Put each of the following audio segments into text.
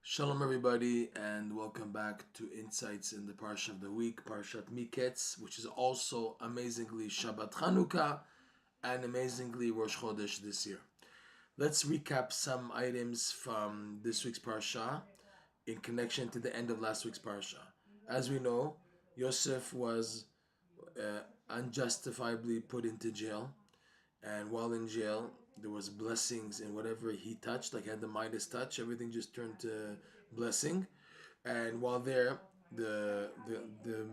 Shalom everybody and welcome back to Insights in the Parsha of the Week, Parshat Miketz, which is also amazingly Shabbat Chanukah and amazingly Rosh Chodesh this year. Let's recap some items from this week's Parsha in connection to the end of last week's Parsha. As we know, Yosef was unjustifiably put into jail, and while in jail, there was blessings in whatever he touched, like he had the Midas touch, everything just turned to blessing. And while there, the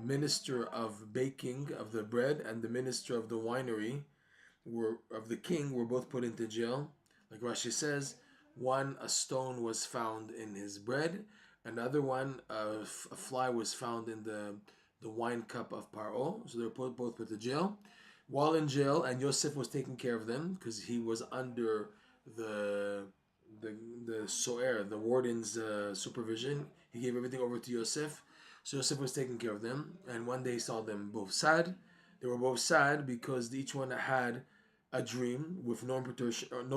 minister of baking of the bread and the minister of the winery of the king were both put into jail. Like Rashi says, one a stone was found in his bread, another one a fly was found in the wine cup of Pharaoh. So they were both put to jail. While in jail, and Yosef was taking care of them because he was under the the soer, the warden's supervision. He gave everything over to Yosef. So Yosef was taking care of them. And one day he saw them both sad. They were both sad because each one had a dream with no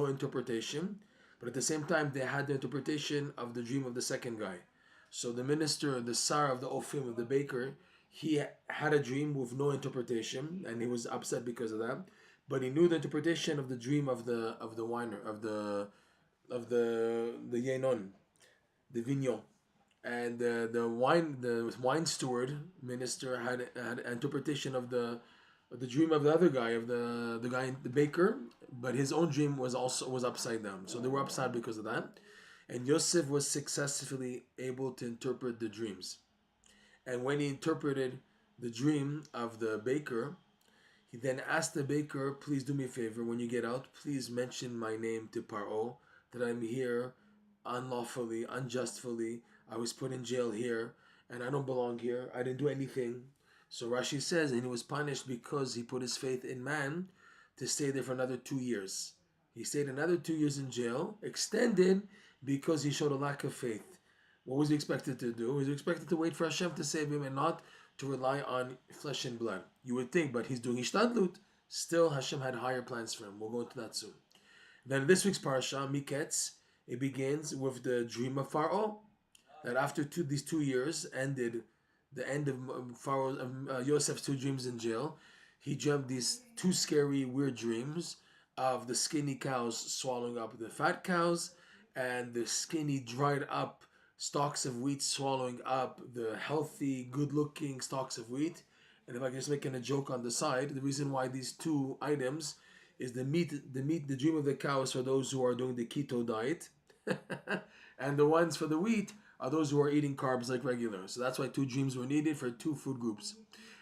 interpretation. But at the same time, they had the interpretation of the dream of the second guy. So the minister, the sar of the Ofim, of the baker, he had a dream with no interpretation, and he was upset because of that. But he knew the interpretation of the dream of the winer of the Yenon, the vignon, and the wine steward minister had interpretation of the dream of the other guy, of the guy, the baker, but his own dream was upside down. So they were upside because of that. And Yosef was successfully able to interpret the dreams. And when he interpreted the dream of the baker, he then asked the baker, please do me a favor, when you get out, please mention my name to Pharaoh, that I'm here unlawfully, unjustly. I was put in jail here, and I don't belong here. I didn't do anything. So Rashi says, and he was punished because he put his faith in man to stay there for another 2 years. He stayed another 2 years in jail, extended because he showed a lack of faith. What was he expected to do? He was expected to wait for Hashem to save him and not to rely on flesh and blood. You would think, but he's doing ishtadlut. Still, Hashem had higher plans for him. We'll go into that soon. Then this week's Parsha, Miketz, it begins with the dream of Pharaoh. That after these 2 years ended, the end of Yosef's 2 dreams in jail, he dreamt these 2 scary, weird dreams of the skinny cows swallowing up the fat cows, and the skinny, dried up stalks of wheat swallowing up the healthy, good-looking stalks of wheat. And if I can just make a joke on the side, the reason why these 2 items is the dream of the cow is for those who are doing the keto diet, and the ones for the wheat are those who are eating carbs like regular. So that's why 2 dreams were needed for 2 food groups.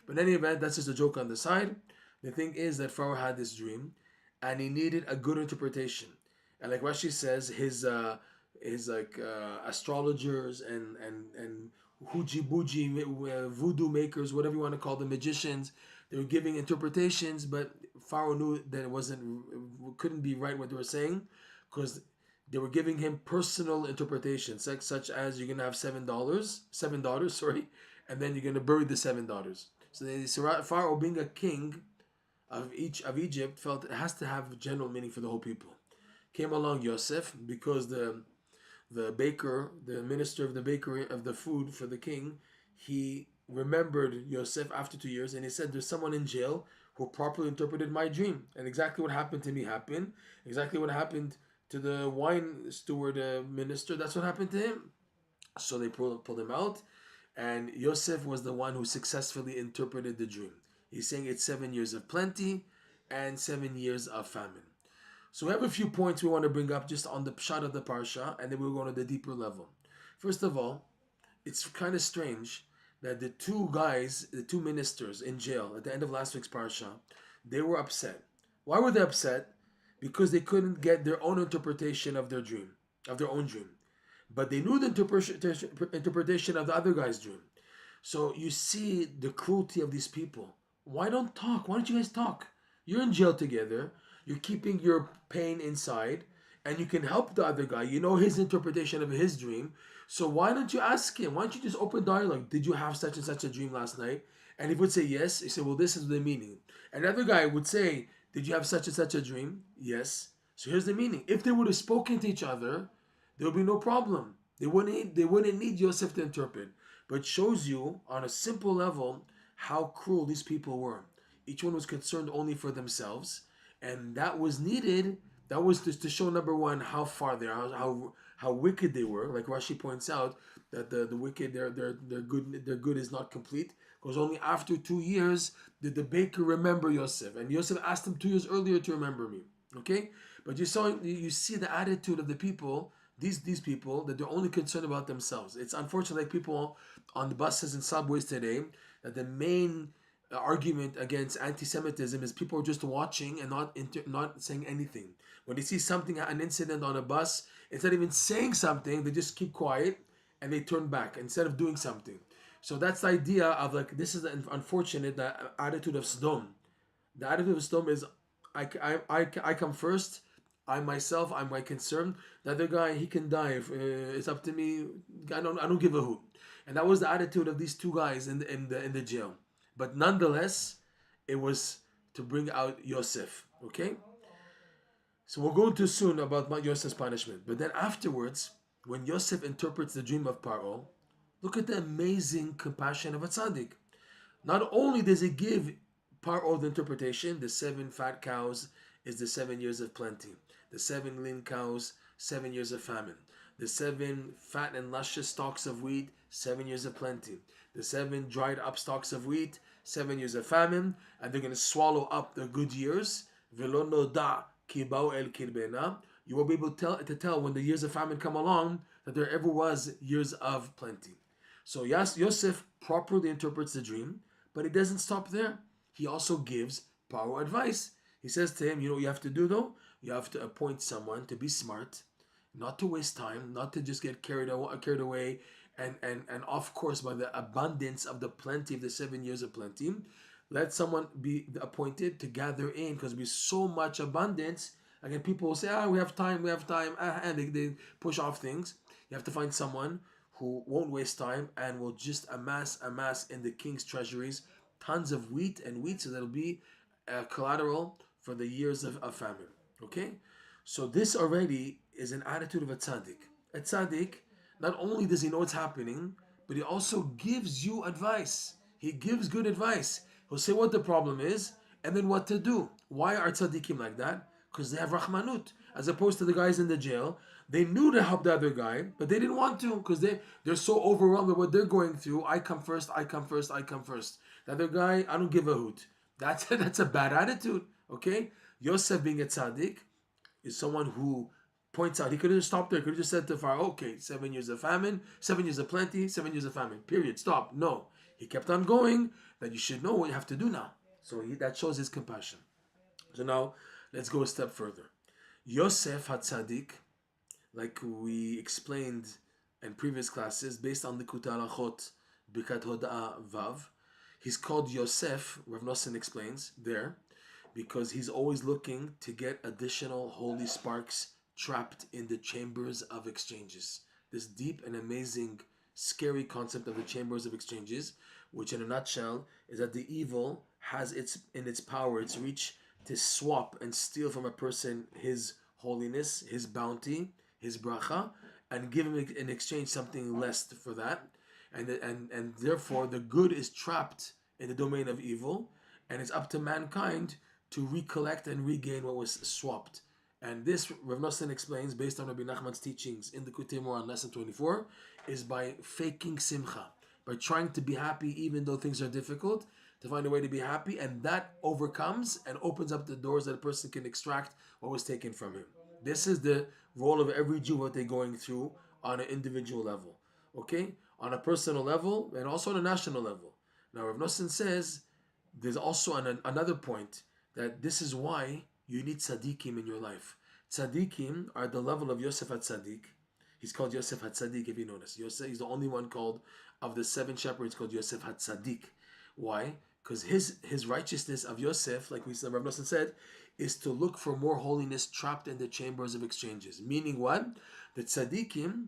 But in any event, that's just a joke on the side. The thing is that Pharaoh had this dream, and he needed a good interpretation. And like Rashi says, his astrologers and hooji-booji voodoo makers, whatever you want to call them, magicians, they were giving interpretations, but Pharaoh knew that couldn't be right what they were saying, because they were giving him personal interpretations, such as you're gonna have seven daughters, and then you're gonna bury the 7 daughters. So Pharaoh, being a king of Egypt, felt it has to have general meaning for the whole people. Came along Yosef, because the baker, the minister of the bakery of the food for the king, he remembered Yosef after 2 years, and he said, there's someone in jail who properly interpreted my dream, and exactly what happened to me happened. Exactly what happened to the wine steward minister, that's what happened to him. So they pulled him out, and Yosef was the one who successfully interpreted the dream. He's saying it's 7 years of plenty and 7 years of famine. So we have a few points we want to bring up just on the pshat of the parsha, and then we'll go to the deeper level. First of all, it's kind of strange that the 2 guys, the 2 ministers in jail at the end of last week's parsha, they were upset. Why were they upset? Because they couldn't get their own interpretation of their dream, of their own dream. But they knew the interpretation of the other guy's dream. So you see the cruelty of these people. Why don't talk? Why don't you guys talk? You're in jail together. You're keeping your pain inside, and you can help the other guy. You know his interpretation of his dream. So why don't you ask him? Why don't you just open dialogue? Did you have such and such a dream last night? And he would say yes. He said, well, this is the meaning. Another guy would say, did you have such and such a dream? Yes. So here's the meaning. If they would have spoken to each other, there would be no problem. They wouldn't need Yosef to interpret. But it shows you on a simple level how cruel these people were. Each one was concerned only for themselves, and that was needed. That was just to show, number one, how far they are, how wicked they were. Like Rashi points out that the wicked, their good is not complete, because only after 2 years did the baker remember Yosef, and Yosef asked him 2 years earlier to remember me. Okay, but you see the attitude of the people. These people, that they're only concerned about themselves. It's unfortunate, like people on the buses and subways today, that the main argument against anti-Semitism is people are just watching and not saying anything. When they see something, an incident on a bus, instead of even saying something, they just keep quiet and they turn back instead of doing something. So that's the idea of, like, this is the unfortunate attitude of Sodom. The attitude of Sodom is, I come first. I myself, I'm my concern. The other guy, he can die. It's up to me. I don't give a hoot. And that was the attitude of these two guys in the jail. But nonetheless, it was to bring out Yosef. Okay. So we'll go into soon about Yosef's punishment. But then afterwards, when Yosef interprets the dream of Pharaoh, look at the amazing compassion of a tzaddik. Not only does he give Pharaoh the interpretation, the 7 fat cows is the 7 years of plenty. The 7 lean cows, 7 years of famine. The 7 fat and luscious stalks of wheat, 7 years of plenty. The 7 dried up stalks of wheat, 7 years of famine, and they're going to swallow up the good years. Velo noda ki ba'u el kirbena. You will be able to tell when the years of famine come along that there ever was years of plenty. So yes, Yosef properly interprets the dream, but it doesn't stop there. He also gives Pharaoh advice. He says to him, you know what you have to do though? You have to appoint someone to be smart, not to waste time, not to just get carried away and off course by the abundance of the plenty of the 7 years of plenty. Let someone be appointed to gather in, because there'll be so much abundance. Again, people will say, we have time, and they push off things. You have to find someone who won't waste time and will just amass in the king's treasuries tons of wheat, so that'll be collateral for the years of famine. Okay? So this already is an attitude of a tzaddik. A tzaddik, not only does he know what's happening, but he also gives you advice. He gives good advice. He'll say what the problem is and then what to do. Why are tzaddikim like that? Because they have rahmanut. As opposed to the guys in the jail, they knew to help the other guy, but they didn't want to, because they're so overwhelmed with what they're going through. I come first. The other guy, I don't give a hoot. That's a bad attitude. Okay? Yosef, being a tzaddik, is someone who points out. He could have just stopped there. He could have just said to Pharaoh, okay, 7 years of famine, 7 years of plenty, 7 years of famine. Period. Stop. No. He kept on going, that you should know what you have to do now. So that shows his compassion. So now, let's go a step further. Yosef HaTzaddik, like we explained in previous classes, based on Likutey Moharan Bikat Hoda'a Vav, he's called Yosef, Reb Noson explains there, because he's always looking to get additional holy sparks trapped in the chambers of exchanges. This deep and amazing, scary concept of the chambers of exchanges, which in a nutshell is that the evil has in its power, its reach, to swap and steal from a person his holiness, his bounty, his bracha, and give him in exchange something less for that. And therefore the good is trapped in the domain of evil, and it's up to mankind to recollect and regain what was swapped. And this, Reb Noson explains, based on Rabbi Nachman's teachings in the Likutey Moharan Lesson 24, is by faking simcha, by trying to be happy even though things are difficult, to find a way to be happy, and that overcomes and opens up the doors that a person can extract what was taken from him. This is the role of every Jew, what they're going through on an individual level, okay? On a personal level and also on a national level. Now, Reb Noson says there's also another point, that this is why you need tzaddikim in your life. Tzaddikim are the level of Yosef HaTzaddik. He's called Yosef HaTzaddik, if you notice. Yosef, he's the only one called, of the 7 shepherds, called Yosef HaTzaddik. Why? Because his righteousness of Yosef, like we said, Reb Noson said, is to look for more holiness trapped in the chambers of exchanges. Meaning what? The tzaddikim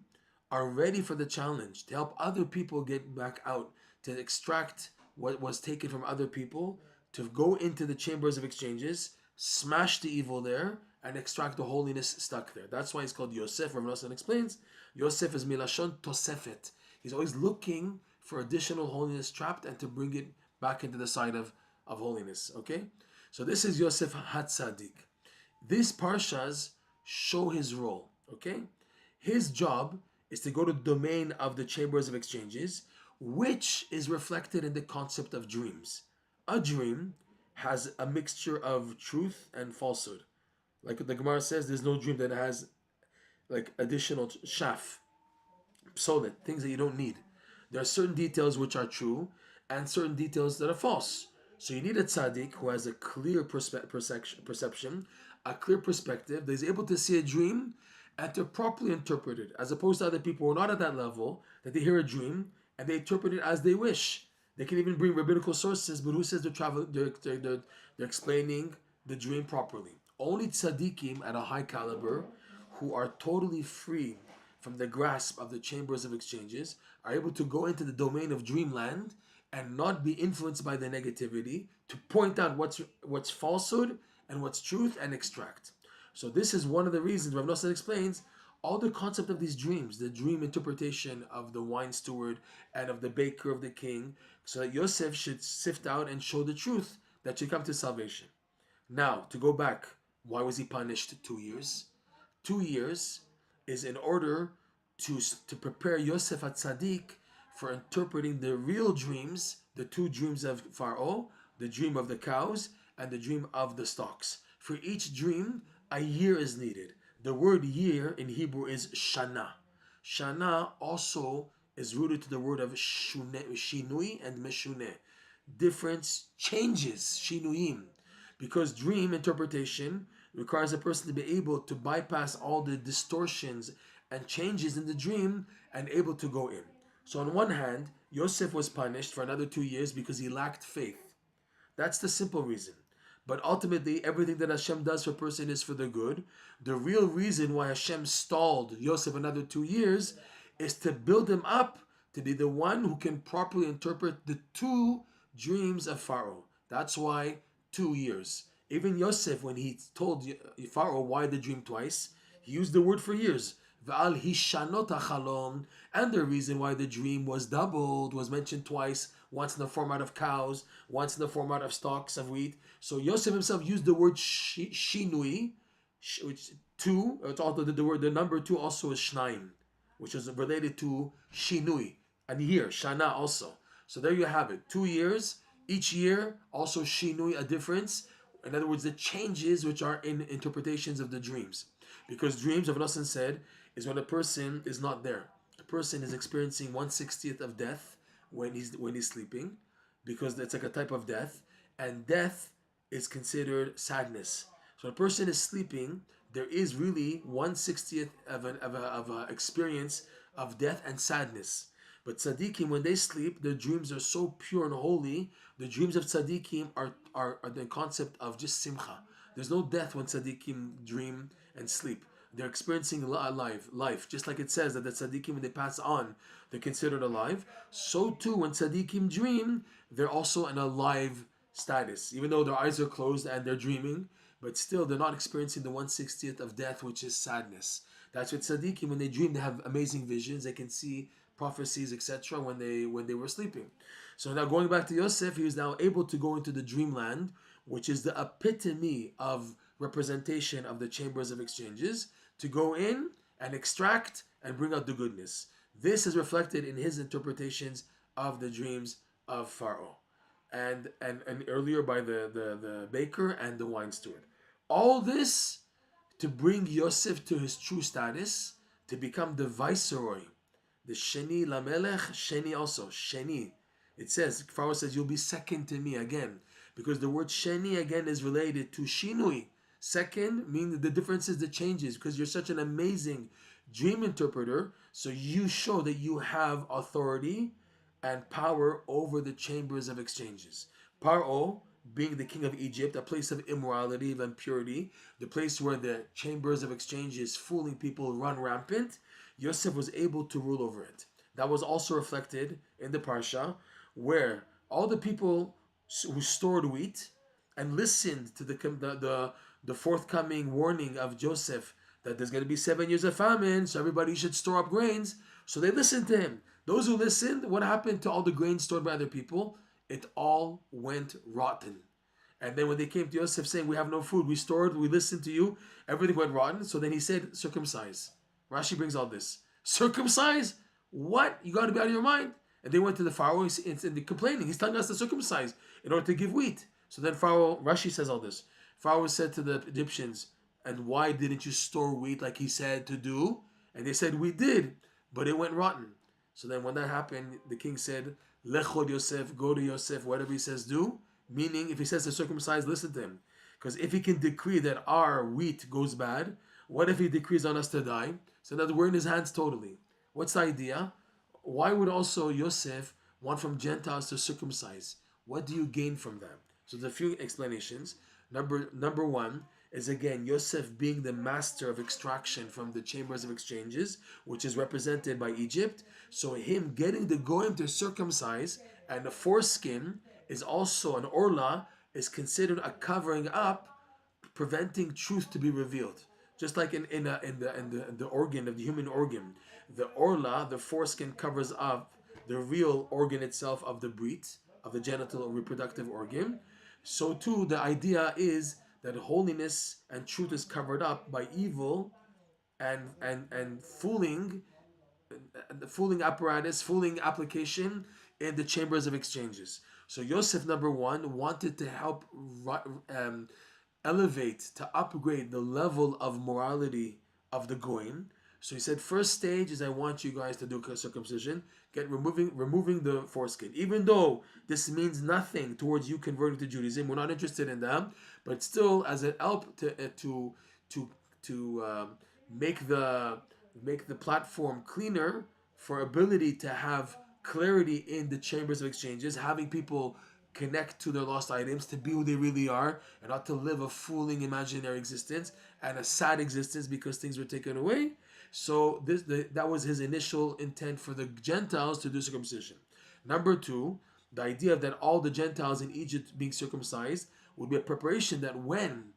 are ready for the challenge to help other people get back out, to extract what was taken from other people, to go into the chambers of exchanges, smash the evil there, and extract the holiness stuck there. That's why he's called Yosef. Reb Noson explains, Yosef is milashon tosefet. He's always looking for additional holiness trapped and to bring it back into the side of holiness. Okay? So this is Yosef HaTzaddik. These parshas show his role. Okay? His job is to go to the domain of the chambers of exchanges, which is reflected in the concept of dreams. A dream has a mixture of truth and falsehood. Like the Gemara says, there's no dream that has like additional shaf, psolet, things that you don't need. There are certain details which are true and certain details that are false. So you need a tzaddik who has a clear perception, a clear perspective, that is able to see a dream and to properly interpret it, as opposed to other people who are not at that level, that they hear a dream and they interpret it as they wish. They can even bring rabbinical sources, but who says they're explaining the dream properly? Only tzaddikim at a high caliber, who are totally free from the grasp of the chambers of exchanges, are able to go into the domain of dreamland and not be influenced by the negativity, to point out what's falsehood and what's truth and extract. So this is one of the reasons Reb Noson explains all the concept of these dreams, the dream interpretation of the wine steward and of the baker of the king, so that Yosef should sift out and show the truth that should come to salvation. Now, to go back, why was he punished 2 years? 2 years is in order to prepare Yosef HaTzaddik for interpreting the real dreams, the two dreams of Pharaoh, the dream of the cows and the dream of the stalks. For each dream, a year is needed. The word year in Hebrew is shana. Shana also is rooted to the word of shinui and meshune. Difference, changes, shinuyim. Because dream interpretation requires a person to be able to bypass all the distortions and changes in the dream and able to go in. So on one hand, Yosef was punished for another 2 years because he lacked faith. That's the simple reason. But ultimately, everything that Hashem does for a person is for the good. The real reason why Hashem stalled Yosef another 2 years is to build him up to be the one who can properly interpret the two dreams of Pharaoh. That's why 2 years. Even Yosef, when he told Pharaoh why the dream twice, he used the word for years. V'al hishanot hachalom, and the reason why the dream was doubled was mentioned twice, once in the format of cows, once in the format of stalks of wheat. So Yosef himself used the word shinui, which two. It's also the number 2 also is shnaim, which is related to shinui, and year shana also. So there you have it. 2 years, each year also shinui, a difference. In other words, the changes which are in interpretations of the dreams, because dreams, Reb Noson said, is when a person is not there. A person is experiencing 1/60th of death when he's sleeping, because it's like a type of death, and death is considered sadness. So when a person is sleeping, there is really 1/60th of an experience of death and sadness. But tzaddikim, when they sleep, their dreams are so pure and holy. The dreams of tzaddikim are the concept of just simcha. There's no death when tzaddikim dream and sleep. They're experiencing life. Just like it says that the tzaddikim, when they pass on, they're considered alive. So too, when tzaddikim dream, they're also in a live status. Even though their eyes are closed and they're dreaming, but still they're not experiencing the 1/60th of death, which is sadness. That's what tzaddikim, when they dream, they have amazing visions. They can see prophecies, etc. when they were sleeping. So now going back to Yosef, he was now able to go into the dreamland, which is the epitome of representation of the chambers of exchanges, to go in and extract and bring out the goodness. This is reflected in his interpretations of the dreams of Pharaoh, and earlier by the baker and the wine steward. All this to bring Yosef to his true status, to become the viceroy. The Sheni Lamelech, Sheni also, Sheni. It says, Pharaoh says, you'll be second to me again. Because the word Sheni again is related to shinui. Second, meaning the difference is the changes. Because you're such an amazing dream interpreter, so you show that you have authority and power over the chambers of exchanges. Paro, being the king of Egypt, a place of immorality, of impurity, the place where the chambers of exchanges, fooling people, run rampant, Yosef was able to rule over it. That was also reflected in the Parsha, where all the people who stored wheat and listened to the forthcoming warning of Joseph that there's going to be 7 years of famine, so everybody should store up grains. So they listened to him. Those who listened, what happened to all the grains stored by other people? It all went rotten. And then when they came to Yosef saying, we have no food, we stored, we listened to you, everything went rotten. So then he said, circumcise. Rashi brings all this. Circumcise? What? You got to be out of your mind. And they went to the Pharaoh and they're complaining. He's telling us to circumcise in order to give wheat. So then Pharaoh, Rashi says all this. Pharaoh said to the Egyptians, and why didn't you store wheat like he said to do? And they said, we did, but it went rotten. So then when that happened, the king said, Lechod Yosef, go to Yosef, whatever he says, do. Meaning, if he says to circumcise, listen to him. Because if he can decree that our wheat goes bad, what if he decrees on us to die? So that we're in his hands totally. What's the idea? Why would also Yosef want from Gentiles to circumcise? What do you gain from that? So there's a few explanations. Number one is again Yosef being the master of extraction from the chambers of exchanges, which is represented by Egypt. So him getting the goyim to circumcise, and the foreskin is also an orla, is considered a covering up, preventing truth to be revealed. Just like in the organ of the human organ, the orla, the foreskin, covers up the real organ itself of the brit, of the genital or reproductive organ. So too, the idea is that holiness and truth is covered up by evil and fooling apparatus, fooling application in the chambers of exchanges. So Yosef, number one, wanted to help elevate, to upgrade the level of morality of the goyim. So he said, first stage is I want you guys to do circumcision, removing the foreskin. Even though this means nothing towards you converting to Judaism, we're not interested in that, but still as an help to make the platform cleaner for ability to have clarity in the chambers of exchanges, having people connect to their lost items, to be who they really are, and not to live a fooling imaginary existence and a sad existence because things were taken away. So that was his initial intent for the Gentiles to do circumcision. Number two, the idea that all the Gentiles in Egypt being circumcised would be a preparation that when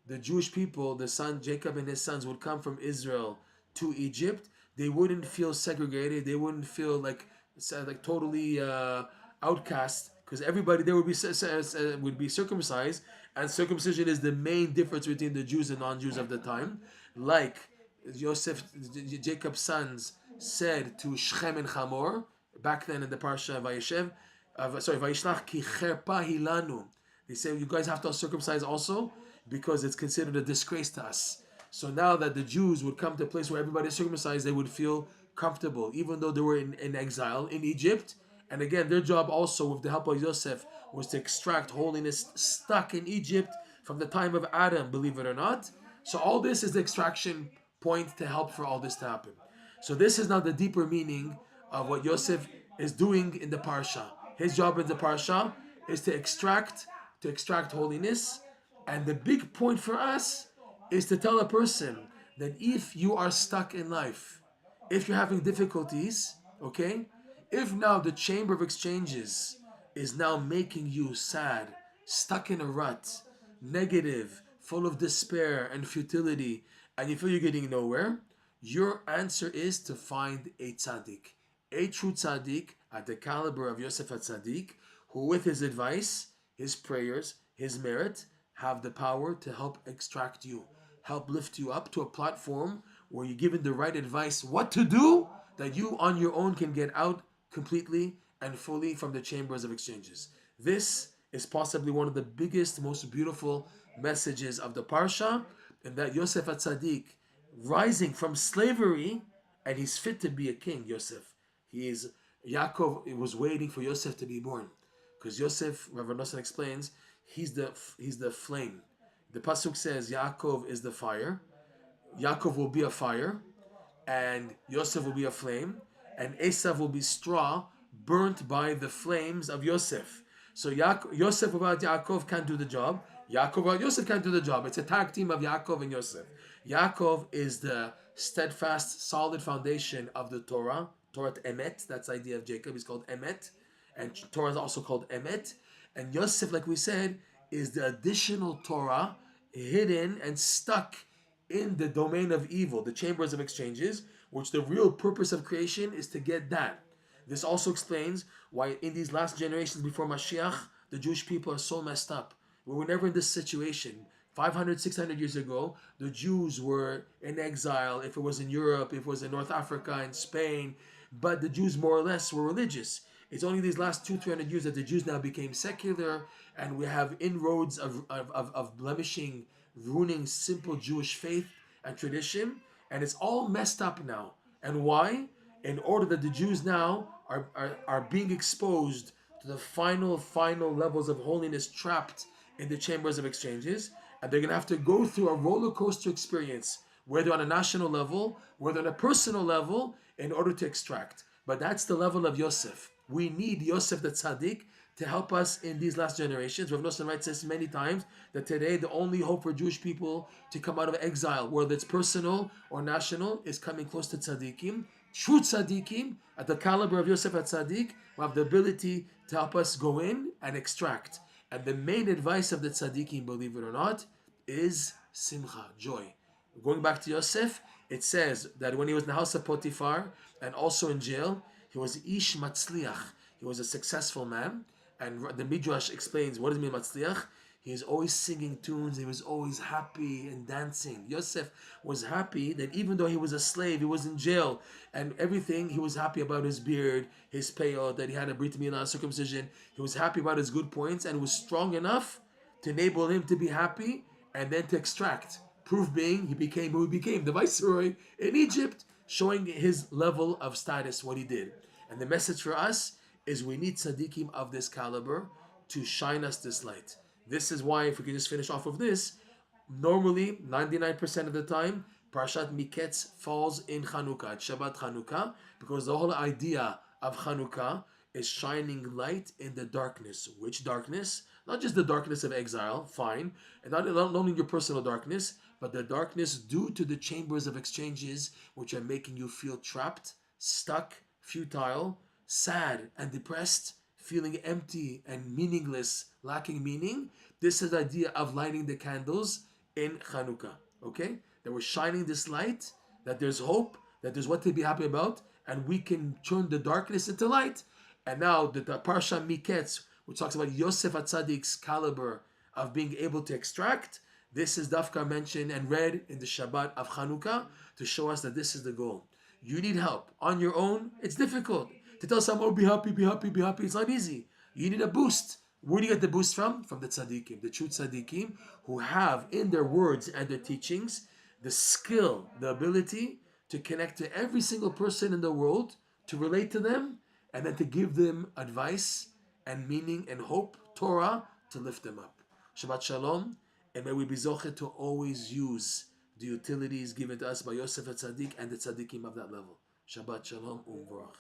the Jewish people, the son Jacob and his sons, would come from Israel to Egypt, they wouldn't feel segregated. They wouldn't feel like totally outcast, because everybody there would be circumcised, and circumcision is the main difference between the Jews and non-Jews of the time. Like Jacob's sons said to Shechem and Hamor back then in the Parsha Vayishlach ki cherpa hilanu. They say you guys have to circumcise also because it's considered a disgrace to us. So now that the Jews would come to a place where everybody is circumcised, they would feel comfortable, even though they were in exile in Egypt. And again, their job also, with the help of Yosef, was to extract holiness stuck in Egypt from the time of Adam, believe it or not. So all this is the extraction point to help for all this to happen. So this is now the deeper meaning of what Yosef is doing in the Parsha. His job in the Parsha is to extract holiness. And the big point for us is to tell a person that if you are stuck in life, if you're having difficulties, okay, if now the chamber of exchanges is now making you sad, stuck in a rut, negative, full of despair and futility, and you feel you're getting nowhere, your answer is to find a tzaddik, a true tzaddik at the caliber of Yosef HaTzaddik, who with his advice, his prayers, his merit, have the power to help extract you, help lift you up to a platform where you're given the right advice what to do, that you on your own can get out completely and fully from the chambers of exchanges. This is possibly one of the biggest, most beautiful messages of the Parsha, and that Yosef HaTzaddik, rising from slavery, and he's fit to be a king, Yosef. Yaakov was waiting for Yosef to be born. Because Yosef, Reb Noson explains, he's the flame. The Pasuk says Yaakov is the fire. Yaakov will be a fire, and Yosef will be a flame, and Esav will be straw burnt by the flames of Yosef. So Yosef without Yaakov can't do the job. Yaakov without Yosef can't do the job. It's a tag team of Yaakov and Yosef. Yaakov is the steadfast, solid foundation of the Torah. Torah Emet, that's the idea of Jacob. He's called Emet. And Torah is also called Emet. And Yosef, like we said, is the additional Torah. hidden and stuck in the domain of evil, the chambers of exchanges, which the real purpose of creation is to get that. This also explains why in these last generations before Mashiach, the Jewish people are so messed up. We were never in this situation. 500, 600 years ago, the Jews were in exile, if it was in Europe, if it was in North Africa, in Spain, but the Jews more or less were religious. It's only these last 200-300 years that the Jews now became secular, and we have inroads of blemishing, ruining simple Jewish faith and tradition, and it's all messed up now. And why? In order that the Jews now are being exposed to the final levels of holiness trapped in the chambers of exchanges, and they're going to have to go through a roller coaster experience, whether on a national level, whether on a personal level, in order to extract. But that's the level of Yosef. We need Yosef the tzaddik to help us in these last generations. Reb Noson writes this many times, that today the only hope for Jewish people to come out of exile, whether it's personal or national, is coming close to tzaddikim. True tzaddikim, at the caliber of Yosef HaTzaddik, will have the ability to help us go in and extract. And the main advice of the tzaddikim, believe it or not, is simcha, joy. Going back to Yosef, it says that when he was in the house of Potiphar and also in jail, he was ish matzliach. He was a successful man. And the Midrash explains, what does it mean matzliach? He was always singing tunes. He was always happy and dancing. Yosef was happy that even though he was a slave, he was in jail and everything, he was happy about his beard, his peyot, that he had a brit milah, circumcision. He was happy about his good points and was strong enough to enable him to be happy and then to extract. Proof being, he became who he became, the viceroy in Egypt, showing his level of status, what he did. And the message for us is we need tzaddikim of this caliber to shine us this light. This is why, if we can just finish off of this, normally 99% of the time, Parshat Miketz falls in Chanukah, it's Shabbat Chanukah, because the whole idea of Chanukah is shining light in the darkness. Which darkness? Not just the darkness of exile, fine, and not only your personal darkness, but the darkness due to the chambers of exchanges, which are making you feel trapped, stuck, futile, sad, and depressed, feeling empty and meaningless, lacking meaning. This is the idea of lighting the candles in Chanukah, okay? That we're shining this light, that there's hope, that there's what to be happy about, and we can turn the darkness into light. And now the Parshat Miketz, which talks about Yosef HaTzaddik's caliber of being able to extract, this is Dafka mentioned and read in the Shabbat of Chanukah to show us that this is the goal. You need help. On your own, it's difficult. To tell someone, oh, be happy, be happy, be happy, it's not easy. You need a boost. Where do you get the boost from? From the tzaddikim, the true tzaddikim, who have in their words and their teachings the skill, the ability to connect to every single person in the world, to relate to them, and then to give them advice and meaning and hope, Torah, to lift them up. Shabbat Shalom, and may we be zochet to always use the utilities given to us by Yosef HaTzaddik and the tzaddikim of that level. Shabbat Shalom U'Mvorach.